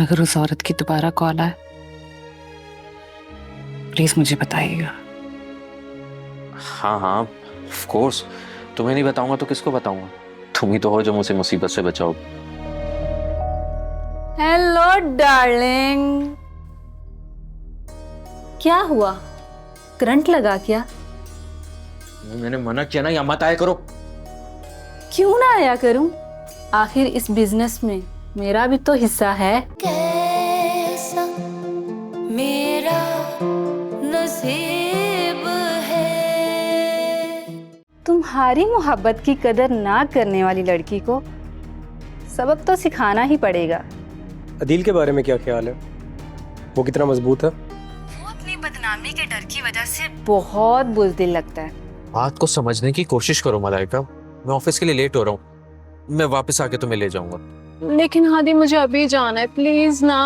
अगर उस औरत की दोबारा कॉल आए प्लीज मुझे बताइएगा। हाँ हाँ ऑफ कोर्स, तुम्हें नहीं बताऊंगा तो किसको बताऊंगा? तुम ही तो हो जो मुझे मुसीबत से बचाओ। हेलो डार्लिंग, क्या हुआ? करंट लगा क्या? मैंने मना किया ना, यहाँ मत आया करो। क्यों ना आया करूं? आखिर इस बिजनेस में मेरा भी तो हिस्सा है। कैसा मेरा नसीब है। तुम्हारी मोहब्बत की कदर ना करने वाली लड़की को सबक तो सिखाना ही पड़ेगा। अदील के बारे में क्या ख्याल है? वो कितना मजबूत है? वो अपनी बदनामी के डर की वजह से बहुत बुज़दिल लगता है। बात को समझने की कोशिश करो मलाइका, मैं ऑफिस के लिए लेट हो रहा हूँ, मैं वापस आके तुम्हें ले जाऊंगा। लेकिन हादी मुझे अभी जाना है, प्लीज ना।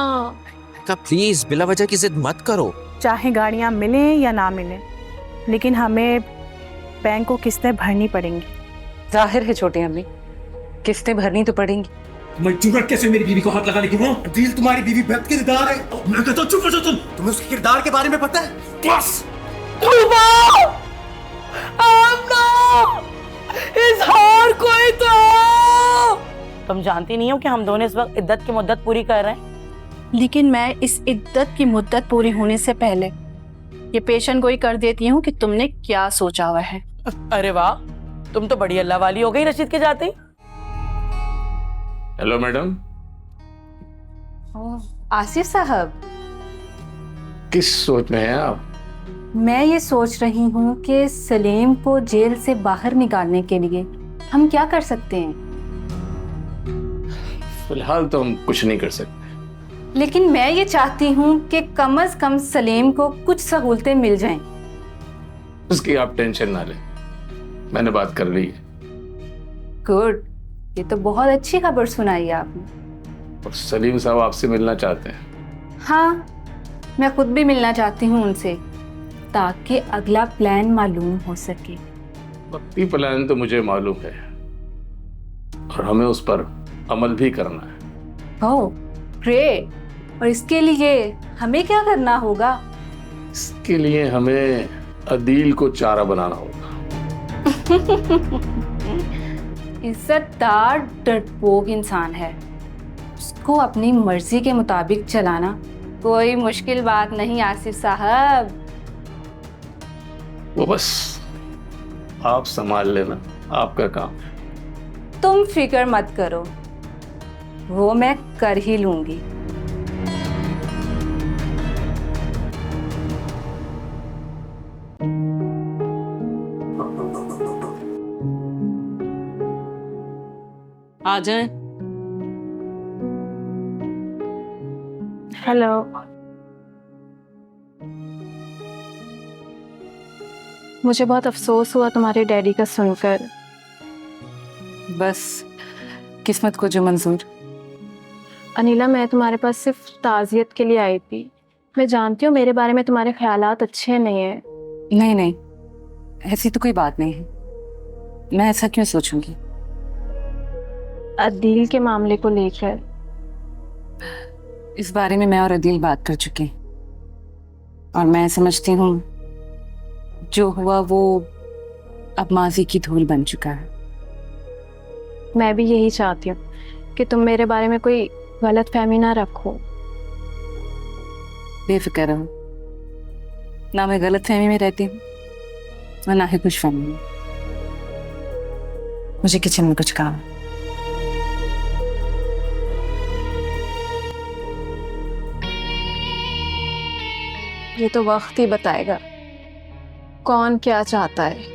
प्लीज बिला वजह की जिद मत करो। चाहे गाड़ियाँ मिलें या ना मिलें, लेकिन हमें बैंक को किस्तें भरनी पड़ेंगी। जाहिर है छोटी अम्मी, किस्तें भरनी तो पड़ेंगी। तुम्हें जुर्रत कैसे मेरी बीवी को हाथ लगाने की? वो अदील तुम्हारी बीवी बेहद किरदार है। मैं कहता हूँ चुप हो जाओ तुम। तुम्हें उसके किरदार के बारे में पता है? बस तुम जानती नहीं हो कि हम दोनों इस वक्त इद्दत की मुद्दत पूरी कर रहे हैं? लेकिन मैं इस इद्दत की मुद्दत पूरी होने से पहले ये पेशन गोई कर देती हूँ कि तुमने क्या सोचा हुआ है। अरे वाह, तुम तो बड़ी अल्लाह वाली हो गई रशीद के जाते ही। Hello madam. आसिफ साहब, किस सोच में हैं आप? मैं ये सोच रही हूँ कि सलीम को जेल से बाहर निकालने के लिए हम क्या कर सकते हैं। फिलहाल तो हम कुछ नहीं कर सकते, लेकिन मैं ये चाहती हूँ कि कम से कम सलीम को कुछ सहूलतें मिल जाएं। उसकी आप टेंशन ना लें, मैंने बात कर ली है। गुड, ये तो बहुत अच्छी खबर सुनाई आपने। और सलीम साहब आपसे मिलना चाहते हैं। हाँ, मैं खुद भी मिलना चाहती हूँ उनसे, ताकि अगला प्लान मालूम हो सके। वक्ती प्लान तो मुझे मालूम है और हमें उस पर अमल भी करना है। Oh great. और इसके लिए हमें क्या करना होगा? इसके लिए हमें अदील को चारा बनाना होगा। इज्जतदार डरपोक इंसान है, उसको अपनी मर्जी के मुताबिक चलाना कोई मुश्किल बात नहीं आसिफ साहब। वो बस आप संभाल लेना, आपका काम है। तुम फिक्र मत करो, वो मैं कर ही लूंगी। आ जाएं। हेलो। मुझे बहुत अफसोस हुआ तुम्हारे डैडी का सुनकर। बस किस्मत को जो मंजूर। अनिला, मैं तुम्हारे पास सिर्फ ताज़ियत के लिए आई थी। मैं जानती हूँ मेरे बारे में तुम्हारे ख्यालात अच्छे नहीं हैं। नहीं नहीं, ऐसी तो कोई बात नहीं है, मैं ऐसा क्यों सोचूंगी? अदील के मामले को लेकर इस बारे में मैं और अदील बात कर चुके हैं और मैं समझती हूँ जो हुआ वो अब माजी की धूल बन चुका है। मैं भी यही चाहती हूँ कि तुम मेरे बारे में कोई गलत फहमी ना रखो। बेफिक्र रहो, ना मैं गलत फहमी में रहती हूँ और ना ही खुश फहमी में। मुझे किचन में कुछ काम है। ये तो वक्त ही बताएगा कौन क्या चाहता है।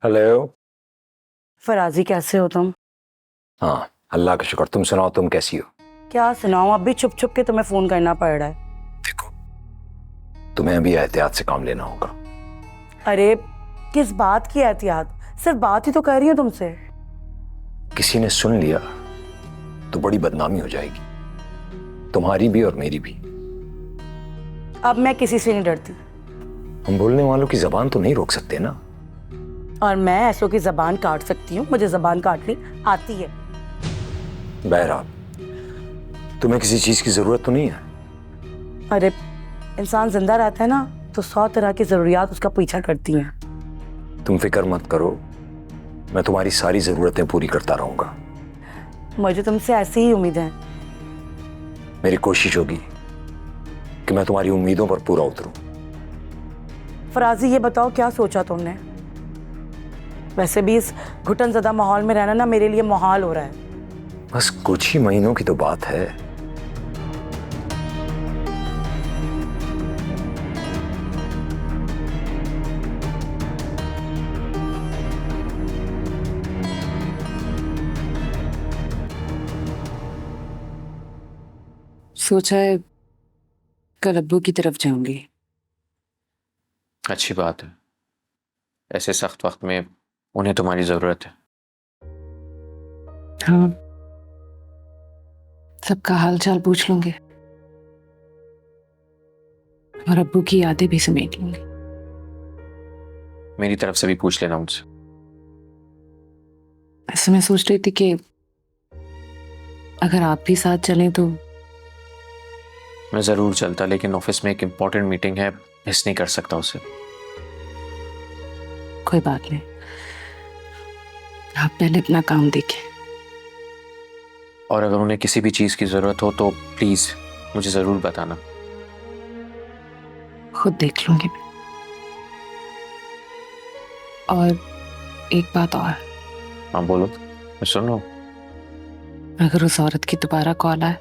हेलो। फराजी कैसे हो तुम? हाँ, अल्लाह का शुक्र। तुम सुनाओ, तुम कैसी हो? क्या सुनाऊं, अब भी छुप छुप के तुम्हें फोन करना पड़ रहा है। देखो, तुम्हें अभी एहतियात से काम लेना होगा। अरे किस बात की एहतियात? सिर्फ बात ही तो कर रही हूँ तुमसे। किसी ने सुन लिया तो बड़ी बदनामी हो जाएगी, तुम्हारी भी और मेरी भी। अब मैं किसी से नहीं डरती। हम बोलने वालों की जबान तो नहीं रोक सकते ना। और मैं ऐसों की जबान काट सकती हूँ, मुझे जबान काटनी आती है। बहरहाल, तुम्हें किसी चीज की जरूरत तो नहीं है? अरे इंसान जिंदा रहता है ना तो 100 तरह की जरूरियात उसका पीछा करती हैं। तुम फिक्र मत करो, मैं तुम्हारी सारी जरूरतें पूरी करता रहूंगा। मुझे तुमसे ऐसी ही उम्मीद है। मेरी कोशिश होगी कि मैं तुम्हारी उम्मीदों पर पूरा उतरूं। फराजी ये बताओ, क्या सोचा तुमने? वैसे भी इस घुटनज़दा माहौल में रहना ना मेरे लिए मुहाल हो रहा है। बस कुछ ही महीनों की तो बात है। सोचा है कल अब्बू की तरफ जाऊंगी। अच्छी बात है, ऐसे सख्त वक्त में उन्हें तुम्हारी जरूरत है। हाँ, सबका हाल चाल पूछ लूंगी और अब्बू की यादें भी समेट लूंगी। मेरी तरफ से भी पूछ लेना मुझसे। ऐसे मैं सोच रही थी कि अगर आप भी साथ चलें तो। मैं जरूर चलता, लेकिन ऑफिस में एक इम्पोर्टेंट मीटिंग है, मिस नहीं कर सकता उसे। कोई बात नहीं, आप पहले अपना काम देखें। और अगर उन्हें किसी भी चीज की जरूरत हो तो प्लीज मुझे जरूर बताना। खुद देख लूंगी मैं। और एक बात और। हाँ बोलो, मैं सुन रहा हूँ। अगर उस औरत की दोबारा कॉल आए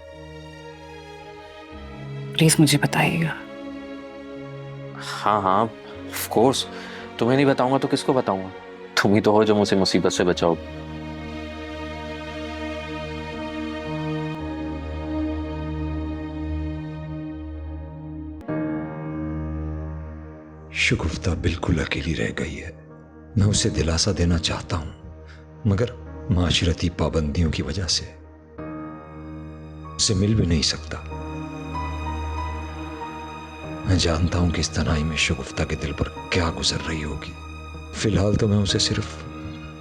प्लीज मुझे बताइएगा। हाँ हाँ, ऑफ कोर्स। तुम्हें नहीं बताऊंगा तो किसको बताऊंगा? तुम ही तो हो जो मुझे मुसीबत से बचाओ। शगुफ्ता बिल्कुल अकेली रह गई है। मैं उसे दिलासा देना चाहता हूं, मगर माशरती पाबंदियों की वजह से उसे मिल भी नहीं सकता। मैं जानता हूं कि इस तन्हाई में शगुफ्ता के दिल पर क्या गुजर रही होगी। फिलहाल तो मैं उसे सिर्फ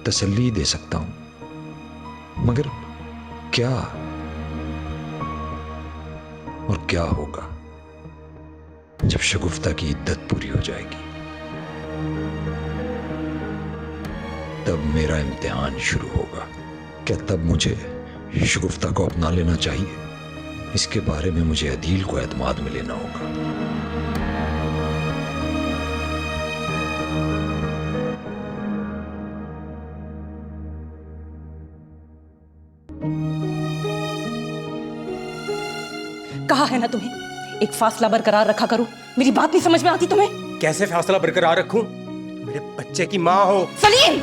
तसल्ली दे सकता हूं, मगर क्या और क्या होगा जब शगुफ्ता की इद्दत पूरी हो जाएगी? तब मेरा इम्तिहान शुरू होगा। क्या तब मुझे शगुफ्ता को अपना लेना चाहिए? इसके बारे में मुझे अदील को एतमाद में लेना होगा। कहा है ना तुम्हें, एक फासला बरकरार रखा करो। मेरी बात नहीं समझ में आती तुम्हें? कैसे फासला बरकरार रखूं? मेरे बच्चे की माँ हो। सलीम!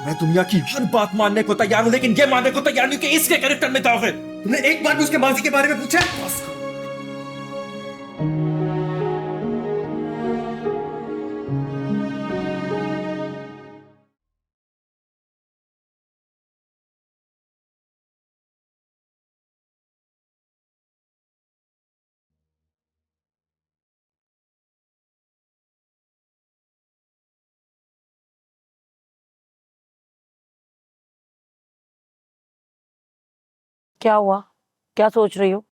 मैं दुनिया की हर बात मानने को तैयार हूं, लेकिन ये मानने को तैयार नहीं कि इसके कैरेक्टर में दाग है। तुमने एक बार भी उसके माजी के बारे में पूछा है? क्या हुआ? क्या सोच रही हो?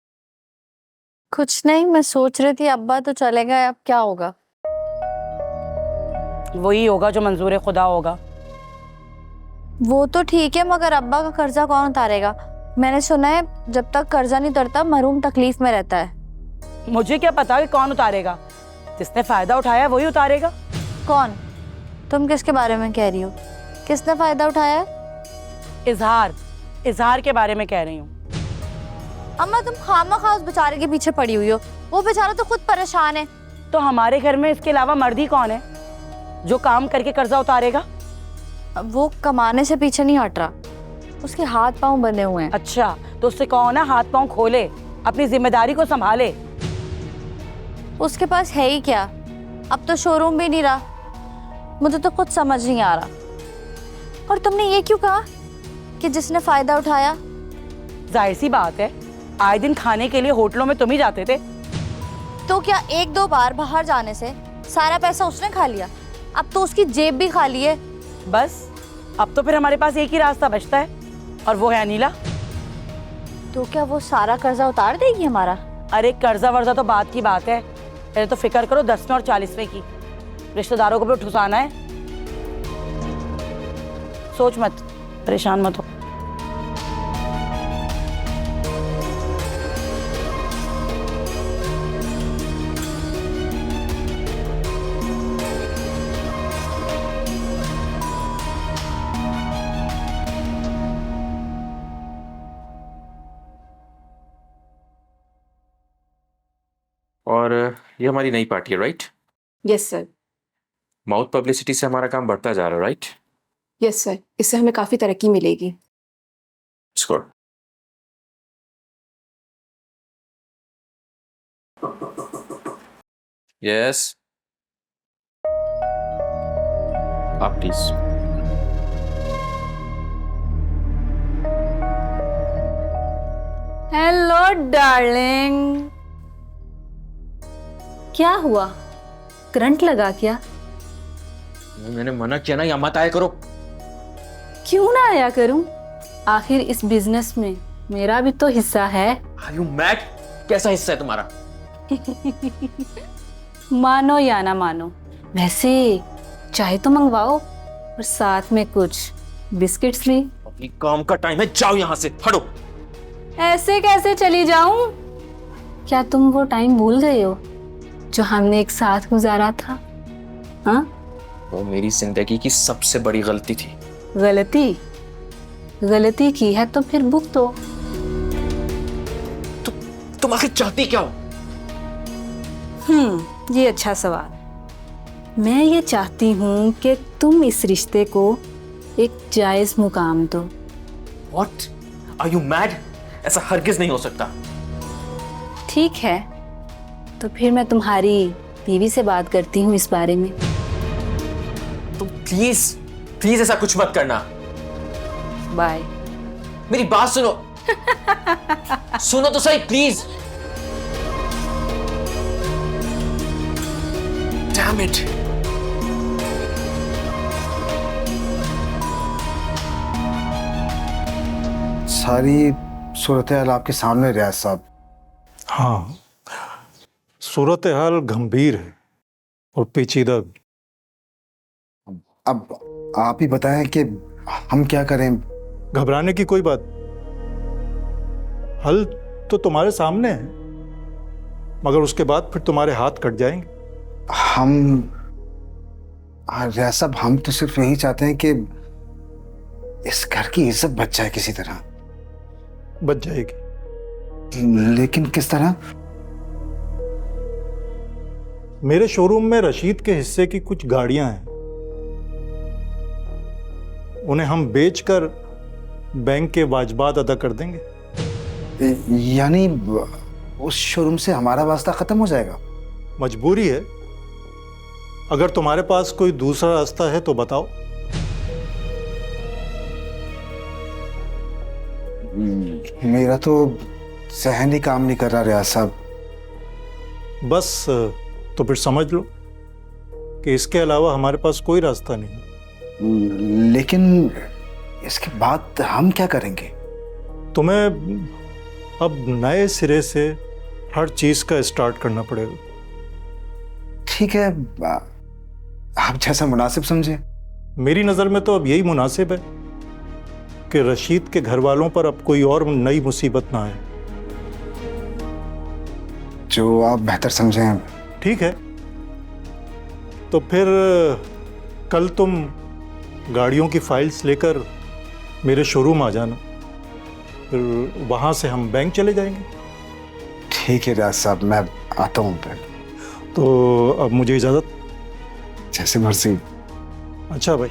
कुछ नहीं, मैं सोच रही थी अब्बा तो चले गए, अब क्या होगा? वही होगा जो मंजूर खुदा होगा। वो तो ठीक है, मगर अब्बा का कर्जा कौन उतारेगा? मैंने सुना है जब तक कर्जा नहीं उतरता मरहूम तकलीफ में रहता है। मुझे क्या पता कि कौन उतारेगा? जिसने फायदा उठाया वही उतारेगा। कौन? तुम किसके बारे में कह रही हो? किसने फायदा उठाया है? इजहार के बारे में कह रही हूँ। अम्मा तुम खामखा उस बेचारे के पीछे पड़ी हुई हो। वो बेचारा तो खुद परेशान है। तो हमारे घर में इसके अलावा मर्द ही कौन है जो काम करके कर्जा उतारेगा? अब वो कमाने से पीछे नहीं हट रहा, उसके हाथ पांव बंधे हुए हैं। अच्छा, तो उससे कहो ना हाथ पांव खोले, अपनी जिम्मेदारी को संभाले। उसके पास है ही क्या? अब तो शोरूम भी नहीं रहा। मुझे तो कुछ समझ नहीं आ रहा। और तुमने ये क्यों कहा कि जिसने फायदा उठाया? जाहिर सी बात है, आए दिन खाने के लिए होटलों में तुम ही जाते थे। तो क्या एक दो बार बाहर जाने से सारा पैसा उसने खा लिया? अब तो उसकी जेब भी खाली है। बस अब तो फिर हमारे पास एक ही रास्ता बचता है, और वो है अनीला। तो क्या वो सारा कर्जा उतार देगी हमारा? अरे कर्जा वर्जा तो बात की बात है, पहले तो फिक्र करो 10वें और 40वें की। रिश्तेदारों को भी ठुसाना है। सोच मत, परेशान मत हो। और ये हमारी नई पार्टी है, right? Yes sir. Mouth publicity से हमारा काम बढ़ता जा रहा है, राइट? यस सर, इससे हमें काफी तरक्की मिलेगी। स्कोर। यस, आप प्लीज। हेलो डार्लिंग, क्या हुआ? करंट लगा क्या? मैंने मना किया ना, यहाँ मत आया करो। क्यों ना आया करूं? आखिर इस बिजनेस में मेरा भी तो हिस्सा है। Are you mad? कैसा हिस्सा है तुम्हारा? मानो या ना मानो, वैसे चाय तो मंगवाओ और साथ में कुछ बिस्किट्स भी। अभी काम का टाइम है, जाओ यहाँ से, हटो। ऐसे कैसे चली जाऊं? क्या तुम वो टाइम भूल गए हो जो हमने एक साथ गुजारा था? हाँ, वो मेरी जिंदगी की सबसे बड़ी गलती थी। गलती की है तो फिर भुगतो। तुम आखिर चाहती क्या हो? ये अच्छा सवाल। मैं ये चाहती हूँ कि तुम इस रिश्ते को एक जायज मुकाम दो। What? Are you mad? ऐसा हरगिज नहीं हो सकता। ठीक है, तो फिर मैं तुम्हारी बीवी से बात करती हूँ इस बारे में। तुम प्लीज प्लीज ऐसा कुछ मत करना। बाय। मेरी बात सुनो। सुनो तो सही, प्लीज। Damn it. सारी सूरत हाल आपके सामने रियाज साहब। हाँ, सूरत हाल गंभीर है और पेचीदा भी। अब आप ही बताएं कि हम क्या करें। घबराने की कोई बात, हल तो तुम्हारे सामने है, मगर उसके बाद फिर तुम्हारे हाथ कट जाएंगे। रियाज साहब, हम तो सिर्फ यही चाहते हैं कि इस घर की इज्जत बच जाए किसी तरह। बच जाएगी, लेकिन किस तरह? मेरे शोरूम में रशीद के हिस्से की कुछ गाड़ियां हैं, उन्हें हम बेचकर बैंक के वाजबात अदा कर देंगे। यानी उस शोरूम से हमारा वास्ता खत्म हो जाएगा? मजबूरी है, अगर तुम्हारे पास कोई दूसरा रास्ता है तो बताओ। मेरा तो सहन ही काम नहीं कर रहा रियाज साहब। बस तो फिर समझ लो कि इसके अलावा हमारे पास कोई रास्ता नहीं। लेकिन इसके बाद हम क्या करेंगे? तुम्हें अब नए सिरे से हर चीज का स्टार्ट करना पड़ेगा। ठीक है, आप जैसा मुनासिब समझे। मेरी नजर में तो अब यही मुनासिब है कि रशीद के घर वालों पर अब कोई और नई मुसीबत ना आए। जो आप बेहतर समझें। ठीक है, तो फिर कल तुम गाड़ियों की फाइल्स लेकर मेरे शोरूम आ जाना, फिर वहाँ से हम बैंक चले जाएंगे। ठीक है रियाज साहब, मैं आता हूँ फिर। तो अब मुझे इजाज़त। जैसे मर्जी। अच्छा भाई,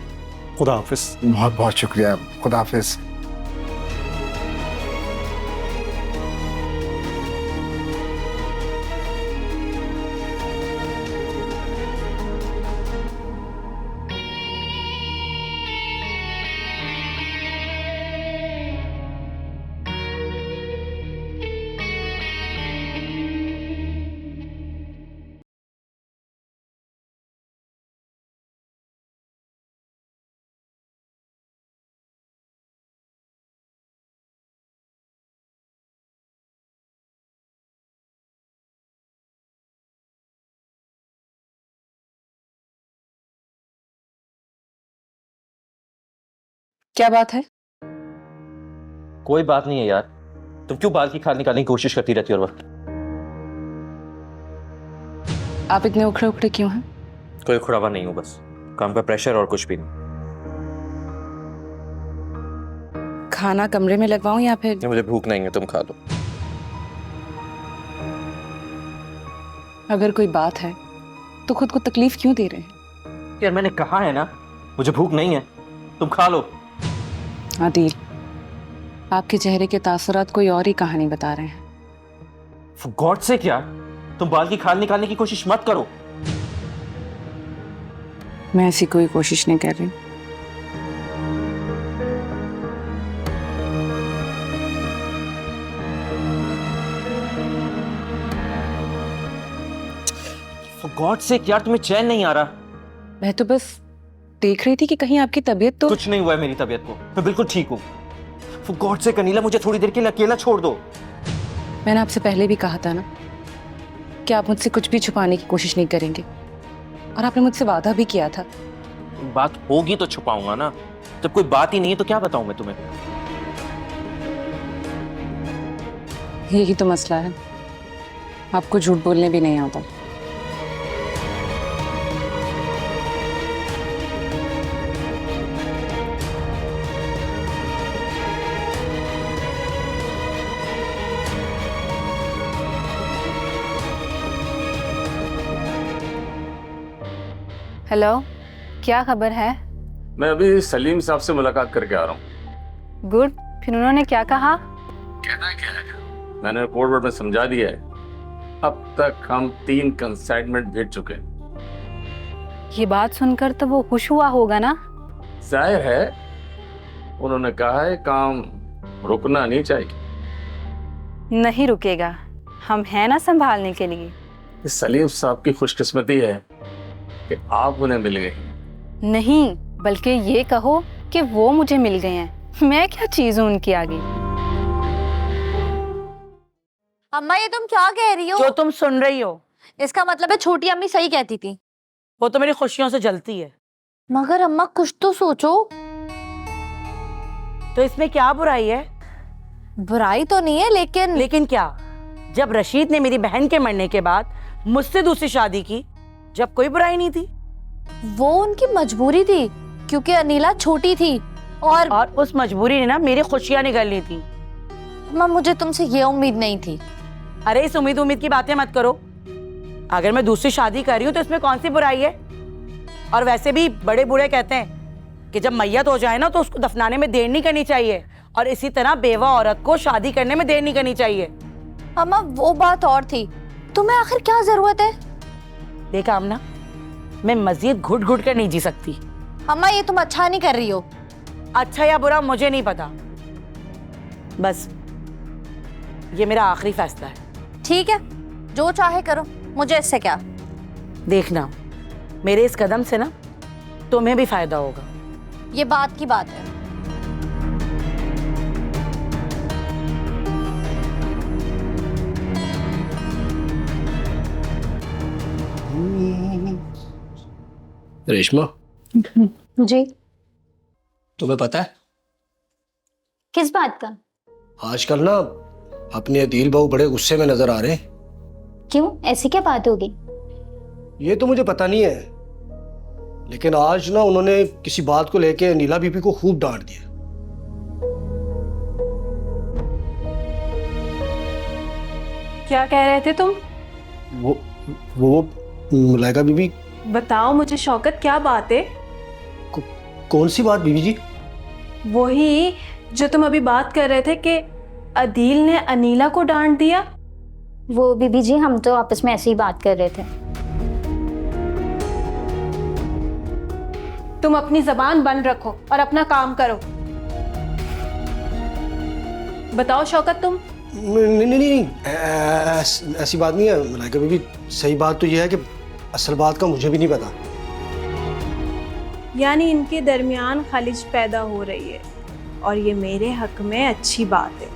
खुदा हाफिज। बहुत बहुत शुक्रिया, खुदा हाफिज। क्या बात है? कोई बात नहीं है यार, तुम क्यों बाल की खाल निकालने की कोशिश करती रहती हो हर वक्त? आप इतने उखड़े उखड़े क्यों हैं? कोई खुड़ावा नहीं हूं, बस काम का प्रेशर और कुछ भी नहीं। खाना कमरे में लगवाऊं या फिर? नहीं, मुझे भूख नहीं है, तुम खा लो। अगर कोई बात है तो खुद को तकलीफ क्यों दे रहे हैं? यार मैंने कहा है ना, मुझे भूख नहीं है, तुम खा लो। आदिल, आपके चेहरे के तासुरात कोई और ही कहानी बता रहे हैं। For God sake यार, तुम बाल की खाल निकालने की कोशिश मत करो। मैं ऐसी कोई कोशिश नहीं कर रही। For God sake यार, तुम्हें चैन नहीं आ रहा? मैं तो बस देख रही थी कि कहीं आपकी तबीयत तो... कुछ नहीं हुआ है मेरी तबीयत को, मैं बिल्कुल ठीक हूँ। For God sake अनीला, मुझे थोड़ी देर के लिए अकेला छोड़ दो। मैंने आपसे पहले भी कहा था ना कि आप मुझसे कुछ भी छुपाने की कोशिश नहीं करेंगे, और आपने मुझसे वादा भी किया था। बात होगी तो छुपाऊंगा ना, जब कोई बात ही नहीं है तो क्या बताऊं मैं तुम्हें? यही तो मसला है, आपको झूठ बोलने भी नहीं आता। हेलो, क्या खबर है? मैं अभी सलीम साहब से मुलाकात करके आ रहा हूँ। गुड, फिर उन्होंने क्या कहा? कहना क्या है, मैंने कोर्ट वर्ड में समझा दिया है। अब तक हम 3 कंसाइनमेंट भेज चुके हैं। ये बात सुनकर तो वो खुश हुआ होगा ना? जाहिर है, उन्होंने कहा है काम रुकना नहीं चाहिए। नहीं रुकेगा, हम हैं ना संभालने के लिए। इस सलीम साहब की खुशकिस्मती है कि आप उन्हें मिल गई। नहीं, बल्कि ये कहो कि वो मुझे मिल गए हैं। मैं क्या चीज हूँ उनकी आगे? अम्मा ये तुम क्या कह रही हो? जो तुम सुन रही हो इसका मतलब है छोटी अम्मी सही कहती थी। वो तो मेरी खुशियों से जलती है। मगर अम्मा कुछ तो सोचो। तो इसमें क्या बुराई है? बुराई तो नहीं है, लेकिन क्या? जब रशीद ने मेरी बहन के मरने के बाद मुझसे दूसरी शादी की, जब कोई बुराई नहीं थी। वो उनकी मजबूरी थी, क्योंकि अनीला छोटी थी और उस मजबूरी ने ना मेरी खुशियां निगल ली थी। अम्मा मुझे तुमसे ये उम्मीद नहीं थी। अरे इस उम्मीद की बातें मत करो। अगर मैं दूसरी शादी कर रही हूँ तो इसमें कौन सी बुराई है? और वैसे भी बड़े बूढ़े कहते हैं कि जब मैयत हो जाए ना तो उसको दफनाने में देर नहीं करनी चाहिए, और इसी तरह बेवा औरत को शादी करने में देर नहीं करनी चाहिए। अम्मा वो बात और थी, तुम्हें आखिर क्या जरूरत है? देखा आमना, मैं मजीद घुट घुट कर नहीं जी सकती। अम्मा ये तुम अच्छा नहीं कर रही हो। अच्छा या बुरा मुझे नहीं पता, बस ये मेरा आखिरी फैसला है। ठीक है, जो चाहे करो, मुझे इससे क्या। देखना मेरे इस कदम से ना तुम्हें भी फायदा होगा। ये बात की बात है। रेशमा जी, तुम्हें पता है किस बात का? आजकल ना अपने अदील बहू बड़े गुस्से में नजर आ रहे हैं। क्यों, ऐसी क्या बात होगी? ये तो मुझे पता नहीं है, लेकिन आज ना उन्होंने किसी बात को लेके नीला बीबी को खूब डांट दिया। क्या कह रहे थे तुम? वो मलाइका बीबी। बताओ मुझे शौकत, क्या बात है? कौन सी बात बीबी जी? वही जो तुम अभी बात कर रहे थे कि अदील ने अनीला को डांट दिया। वो बीबी जी, हम तो आपस में ऐसे ही बात कर रहे थे। तुम अपनी जबान बंद रखो और अपना काम करो। बताओ शौकत, तुम। नहीं, ऐसी बात नहीं है मलाइका बीबी। सही बात तो यह है कि असल बात का मुझे भी नहीं पता। यानी इनके दरमियान खलिज पैदा हो रही है और ये मेरे हक में अच्छी बात है।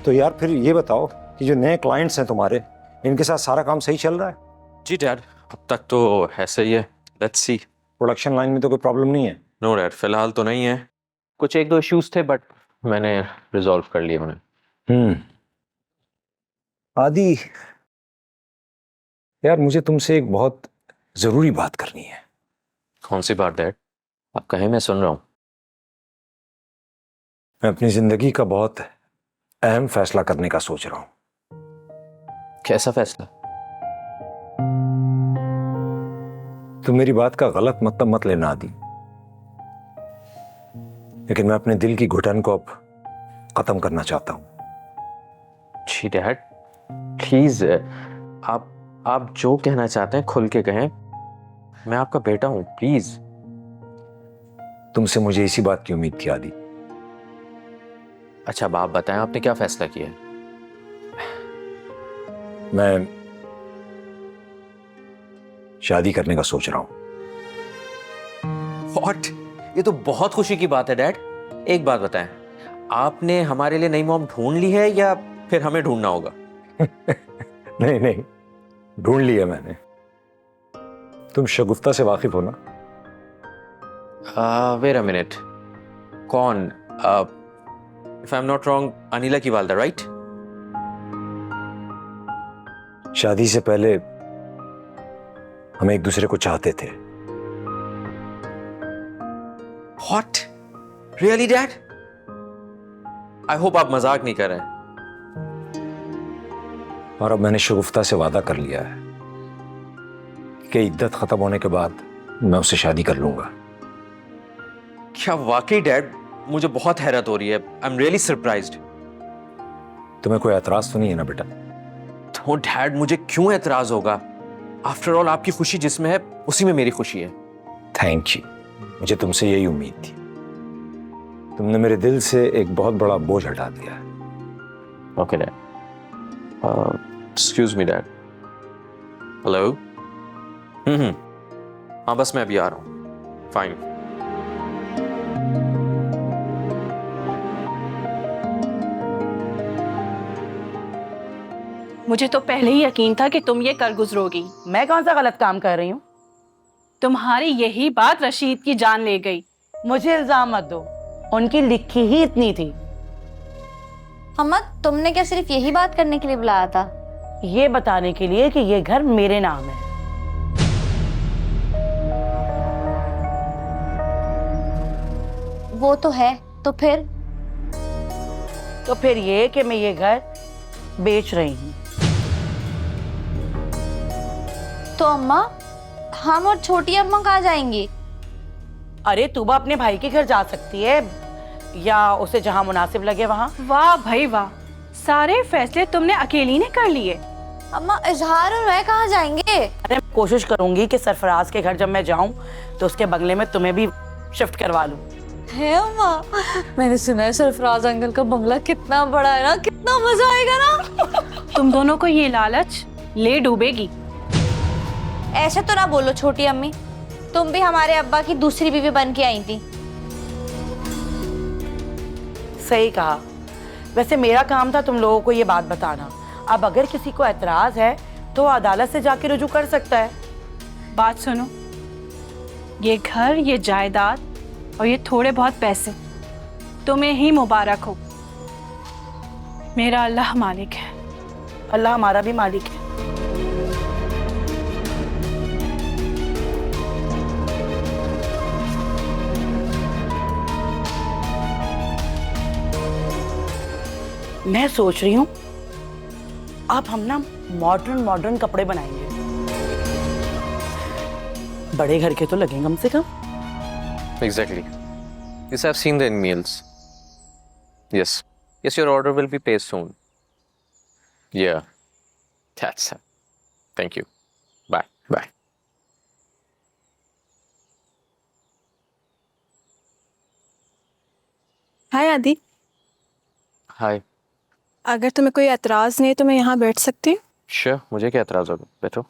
तो यार फिर ये बताओ कि जो नए क्लाइंट्स हैं तुम्हारे, इनके साथ सारा काम सही चल रहा है? जी डैड, अब तक तो ऐसे ही है। Let's see. प्रोडक्शन लाइन में तो कोई प्रॉब्लम नहीं है? नो डैड, फिलहाल तो नहीं है। कुछ एक दो इश्यूज थे बट मैंने रिजॉल्व कर लिए उन्हें। आदि यार, मुझे तुमसे एक बहुत जरूरी बात करनी है। कौन सी बात डैड? आप कहें, मैं सुन रहा हूँ। मैं अपनी जिंदगी का बहुत अहम फैसला करने का सोच रहा हूं। कैसा फैसला? तुम मेरी बात का गलत मतलब मत लेना आदि, लेकिन मैं अपने दिल की घुटन को अब खत्म करना चाहता हूं। जी डैड, प्लीज आप जो कहना चाहते हैं खुल के कहें। मैं आपका बेटा हूं, प्लीज। तुमसे मुझे इसी बात की उम्मीद थी आदि। अच्छा, अब आप बताएं, आपने क्या फैसला किया है? मैं शादी करने का सोच रहा हूं। What? ये तो बहुत खुशी की बात है डैड। एक बात बताएं, आपने हमारे लिए नई मॉम ढूंढ ली है या फिर हमें ढूंढना होगा? नहीं, ढूंढ लिया मैंने। तुम शगुफ्ता से वाकिफ हो ना? Wait a minute. कौन? If I am not wrong, Anila की वालदा, राइट? शादी से पहले हम एक दूसरे को चाहते थे। What? Really, Dad? I hope आप मजाक नहीं कर रहे हैं। और अब मैंने शगुफ्ता से वादा कर लिया है कि इद्दत खत्म होने के बाद मैं उससे शादी कर लूंगा। क्या वाकई डैड? मुझे बहुत हैरत हो रही है। I am really surprised. तुम्हें कोई एतराज तो नहीं है ना बेटा? तो डैड, मुझे क्यों एतराज होगा? आफ्टर ऑल आपकी खुशी जिसमें है उसी में मेरी खुशी है। थैंक यू, मुझे तुमसे यही उम्मीद थी। तुमने मेरे दिल से एक बहुत बड़ा बोझ हटा दिया है। Okay dad. Excuse me dad. Hello. हाँ, बस मैं अभी आ रहा हूँ। फाइन। मुझे तो पहले ही यकीन था कि तुम ये कर गुजरोगी। मैं कौन सा गलत काम कर रही हूँ? तुम्हारी यही बात रशीद की जान ले गई। मुझे इल्जाम मत दो, उनकी लिखी ही इतनी थी। अम्मा, तुमने क्या सिर्फ यही बात करने के लिए बुलाया था? ये बताने के लिए कि ये घर मेरे नाम है। वो तो है, तो फिर ये कि मैं ये घर बेच रही हूँ। तो अम्मा, हम और छोटी अम्मा कहाँ जाएंगी? अरे तूबा अपने भाई के घर जा सकती है या उसे जहाँ मुनासिब लगे वहाँ। वाह भाई वाह, सारे फैसले तुमने अकेली ने कर लिए। अम्मा, इजहार और मैं कहाँ जाएंगे? अरे कोशिश करूंगी कि सरफराज के घर जब मैं जाऊं तो उसके बंगले में तुम्हें भी शिफ्ट करवा लूं। है अम्मा, मैंने सुना है सरफराज अंकल का बंगला कितना बड़ा है ना, कितना मजा आएगा ना। तुम दोनों को ये लालच ले डूबेगी। ऐसे तो ना बोलो छोटी अम्मी, तुम भी हमारे अब्बा की दूसरी बीवी बन के आई थी। सही कहा। वैसे मेरा काम था तुम लोगों को ये बात बताना। अब अगर किसी को एतराज है तो अदालत से जाके रुजू कर सकता है। बात सुनो, ये घर, ये जायदाद और ये थोड़े बहुत पैसे तुम्हें ही मुबारक हो। मेरा अल्लाह मालिक है। अल्लाह हमारा भी मालिक है। मैं सोच रही हूँ अब हम ना मॉडर्न मॉडर्न कपड़े बनाएंगे। बड़े घर के तो लगेंगे कम से कम। Exactly. Yes, I've seen the emails. Yes. Yes, your order will be placed soon. Yeah. That's it. Thank you. Bye. Bye. हाय आदि, Hi. अगर तुम्हें कोई एतराज़ नहीं तो मैं यहाँ बैठ सकती हूँ? Sure. मुझे क्या एतराज होगा? बैठो।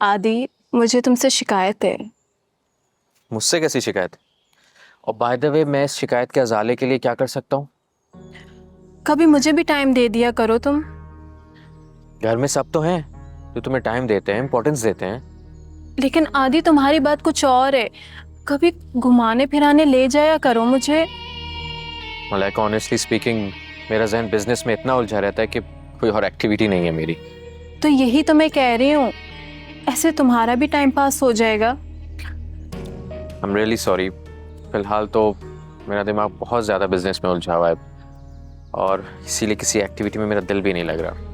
आदि, मुझे तुमसे शिकायत है। मुझसे कैसी शिकायत? और बाय द वे, मैं इस शिकायत के अजाले के लिए क्या कर सकता हूँ? कभी मुझे भी टाइम दे दिया करो तुम। घर में सब तो हैं जो तुम्हें टाइम देते हैं, इंपॉर्टेंस देते हैं। लेकिन आदि, तुम्हारी बात कुछ और है। कभी घुमाने फिराने ले जाया करो मुझे। लाइक ऑनेस्टली स्पीकिंग, मेरा जहन बिजनेस में इतना उलझा रहता है कि कोई और एक्टिविटी नहीं है मेरी। तो यही तो मैं कह रही हूँ, ऐसे तुम्हारा भी टाइम पास हो जाएगा। I'm really sorry. फिलहाल तो मेरा दिमाग बहुत ज़्यादा बिजनेस में उलझा हुआ है और इसीलिए किसी एक्टिविटी में मेरा दिल भी नहीं लग रहा।